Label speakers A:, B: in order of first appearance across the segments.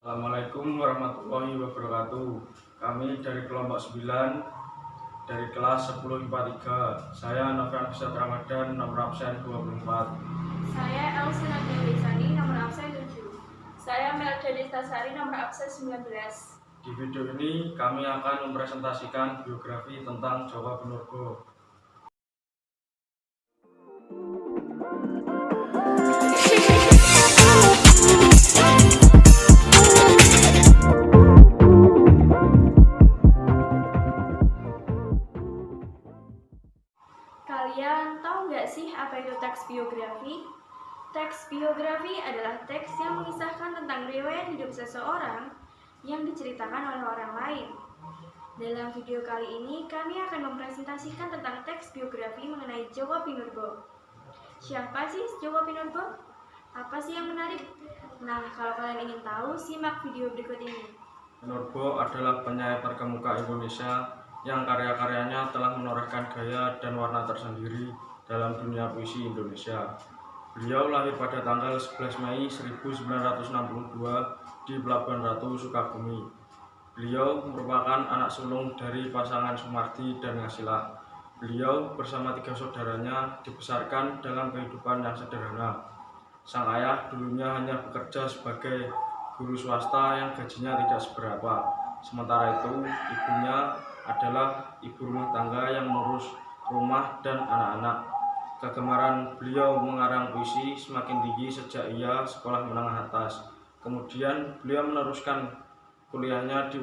A: Assalamualaikum warahmatullahi wabarakatuh. Kami dari kelompok 9 dari kelas 10 IPA 3. Saya Novian Bisa Ramadan, nomor absen 24.
B: Saya Elsa Dewisani, nomor absen 7. Saya Melda Destasari, nomor absen 19.
A: Di video ini kami akan mempresentasikan biografi tentang Jawa Pinurbo.
B: Kalian tahu nggak sih apa itu teks biografi? Teks biografi adalah teks yang mengisahkan tentang riwayat hidup seseorang yang diceritakan oleh orang lain. Dalam video kali ini, kami akan mempresentasikan tentang teks biografi mengenai Jawa Pinurbo. Siapa sih Jawa Pinurbo? Apa sih yang menarik? Nah, kalau kalian ingin tahu, simak video berikut ini.
A: Pinurbo adalah penyair terkemuka Indonesia yang karya-karyanya telah menorehkan gaya dan warna tersendiri dalam dunia puisi Indonesia. Beliau lahir pada tanggal 11 Mei 1962 di Pelabuhan Ratu, Sukabumi. Beliau merupakan anak sulung dari pasangan Sumardi dan Ngasilah. Beliau bersama 3 saudaranya dibesarkan dalam kehidupan yang sederhana. Sang ayah dulunya hanya bekerja sebagai guru swasta yang gajinya tidak seberapa. Sementara itu, ibunya adalah ibu rumah tangga yang mengurus rumah dan anak-anak. Kegemaran beliau mengarang puisi semakin tinggi sejak ia sekolah menengah atas. Kemudian beliau meneruskan kuliahnya di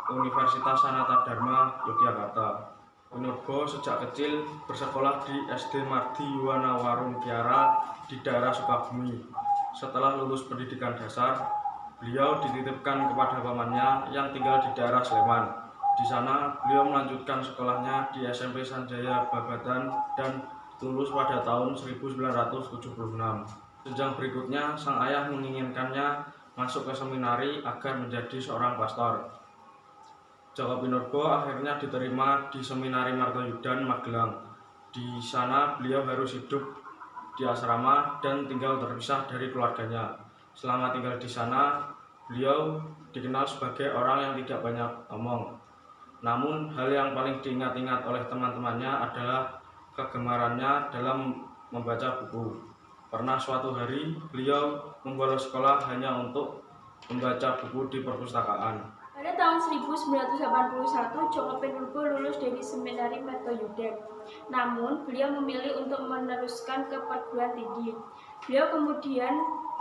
A: Universitas Sanata Dharma, Yogyakarta. Pinurbo sejak kecil bersekolah di SD Mardi Yuwana Warung Kiara di daerah Sukabumi. Setelah lulus pendidikan dasar, beliau dititipkan kepada pamannya yang tinggal di daerah Sleman. Di sana, beliau melanjutkan sekolahnya di SMP Sanjaya Babadan dan lulus pada tahun 1976. Jenjang berikutnya, sang ayah menginginkannya masuk ke seminari agar menjadi seorang pastor. Jawa Pinurbo akhirnya diterima di Seminari Martoyudan, Magelang. Di sana, beliau harus hidup di asrama dan tinggal terpisah dari keluarganya. Selama tinggal di sana, beliau dikenal sebagai orang yang tidak banyak omong. Namun, hal yang paling diingat-ingat oleh teman-temannya adalah kegemarannya dalam membaca buku. Pernah suatu hari, beliau membolos sekolah hanya untuk membaca buku di perpustakaan.
B: Pada tahun 1981, Jawa Pinurbo lulus dari Seminari Martoyudan. Namun, beliau memilih untuk meneruskan ke perguruan tinggi. Beliau kemudian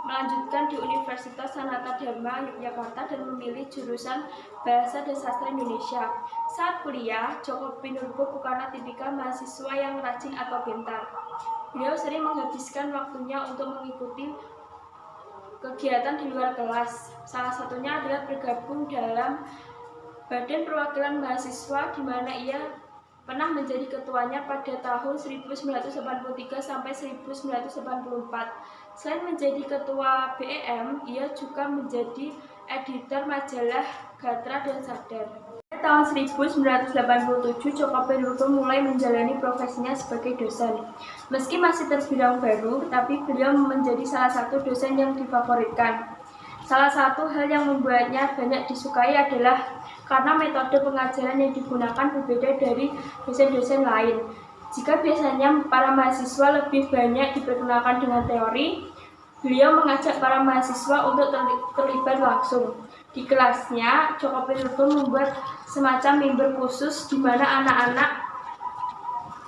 B: melanjutkan di Universitas Sanata Dharma, Yogyakarta dan memilih jurusan Bahasa dan Sastra Indonesia. Saat kuliah, Jawa Pinurbo bukanlah tipikal mahasiswa yang rajin atau pintar. Beliau sering menghabiskan waktunya untuk mengikuti kegiatan di luar kelas. Salah satunya adalah bergabung dalam Badan Perwakilan Mahasiswa di mana ia pernah menjadi ketuanya pada tahun 1983 sampai 1984. Selain menjadi ketua BEM, ia juga menjadi editor majalah Gatra dan Sadar. Pada tahun 1987, Joko Pinurbo mulai menjalani profesinya sebagai dosen. Meski masih terbilang baru, tapi beliau menjadi salah satu dosen yang difavoritkan. Salah satu hal yang membuatnya banyak disukai adalah karena metode pengajaran yang digunakan berbeda dari dosen-dosen lain. Jika biasanya para mahasiswa lebih banyak diperkenalkan dengan teori, beliau mengajak para mahasiswa untuk terlibat langsung. Di kelasnya, Joko Pinurbo membuat semacam mimbar khusus di mana anak-anak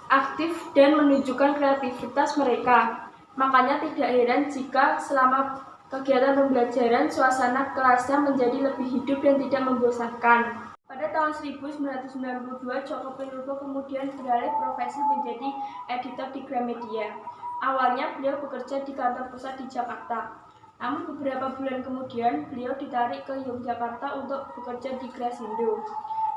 B: aktif dan menunjukkan kreativitas mereka. Makanya tidak heran jika selama kegiatan pembelajaran, suasana kelasnya menjadi lebih hidup dan tidak membosankan. Pada tahun 1992, Joko Pinurbo kemudian beralih profesi menjadi editor di Gramedia. Awalnya beliau bekerja di kantor pusat di Jakarta. Namun beberapa bulan kemudian, beliau ditarik ke Yogyakarta untuk bekerja di Grasindo.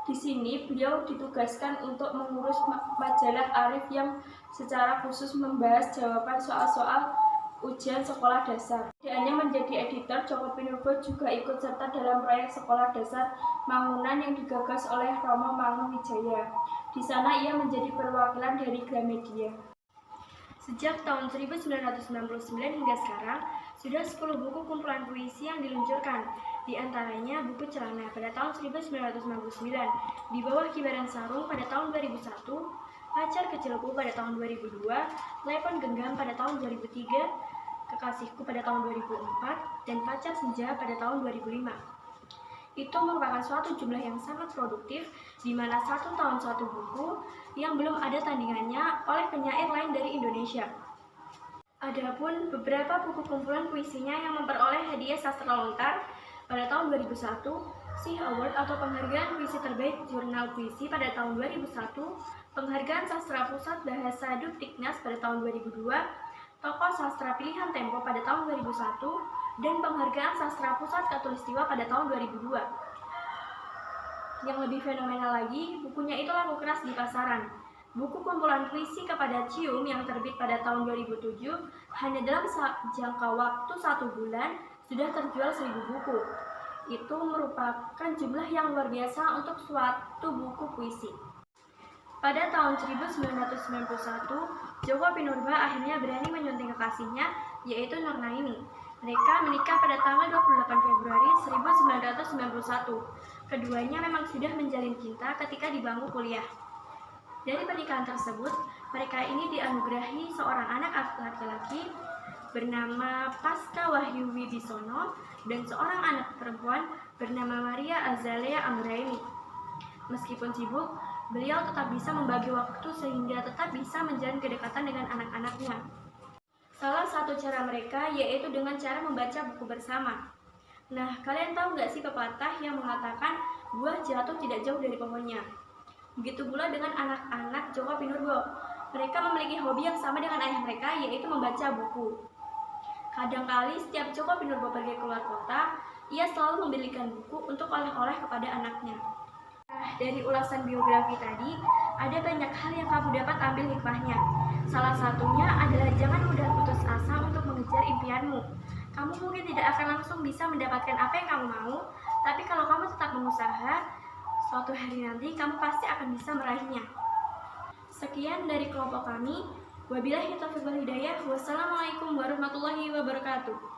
B: Di sini, beliau ditugaskan untuk mengurus majalah Arif yang secara khusus membahas jawaban soal-soal ujian sekolah dasar. Tidak hanya menjadi editor, Joko Pinurbo juga ikut serta dalam proyek sekolah dasar Mangunan yang digagas oleh Romo Mangunwijaya. Di sana ia menjadi perwakilan dari Gramedia. Sejak tahun 1999 hingga sekarang, sudah 10 buku kumpulan puisi yang diluncurkan. Di antaranya buku celana pada tahun 1999, Di Bawah Kibaran Sarung pada tahun 2001, Pacar Kecilku pada tahun 2002, Telepon Genggam pada tahun 2003, Kekasihku pada tahun 2004, dan Pacar Senja pada tahun 2005. Itu merupakan suatu jumlah yang sangat produktif, di mana 1 tahun 1 buku yang belum ada tandingannya oleh penyair lain dari Indonesia. Adapun beberapa buku kumpulan puisinya yang memperoleh hadiah sastra lontar pada tahun 2001, SIH Award atau penghargaan puisi terbaik jurnal puisi pada tahun 2001, penghargaan sastra pusat bahasa Duktiknas pada tahun 2002, tokoh sastra pilihan Tempo pada tahun 2001, dan penghargaan sastra pusat Katulistiwa pada tahun 2002. Yang lebih fenomenal lagi, bukunya itu laku keras di pasaran. Buku kumpulan puisi kepada Cium yang terbit pada tahun 2007 hanya dalam jangka waktu 1 bulan sudah terjual 1000 buku. Itu merupakan jumlah yang luar biasa untuk suatu buku puisi. Pada tahun 1991, Joko Pinurba akhirnya berani menyunting kekasihnya, yaitu Nur Naini. Mereka menikah pada tanggal 28 Februari 1991. Keduanya memang sudah menjalin cinta ketika di bangku kuliah. Dari pernikahan tersebut, mereka ini dianugerahi seorang anak laki-laki bernama Pasca Wahyu Wibisono dan seorang anak perempuan bernama Maria Azalea Anggraini. Meskipun sibuk, beliau tetap bisa membagi waktu sehingga tetap bisa menjalin kedekatan dengan anak-anaknya. Salah satu cara mereka yaitu dengan cara membaca buku bersama. Nah, kalian tahu nggak sih pepatah yang mengatakan buah jatuh tidak jauh dari pohonnya? Begitu pula dengan anak-anak Joko Pinurbo. Mereka memiliki hobi yang sama dengan ayah mereka, yaitu membaca buku. Kadangkali setiap Joko Pinurbo pergi keluar kota, ia selalu membelikan buku untuk oleh-oleh kepada anaknya. Nah, dari ulasan biografi tadi, ada banyak hal yang kamu dapat ambil hikmahnya. Salah satunya adalah jangan mudah putus asa untuk mengejar impianmu. Kamu mungkin tidak akan langsung bisa mendapatkan apa yang kamu mau, tapi kalau kamu tetap berusaha, suatu hari nanti kamu pasti akan bisa meraihnya. Sekian dari kelompok kami. Wabillahi taufiq wal hidayah. Wassalamualaikum warahmatullahi wabarakatuh.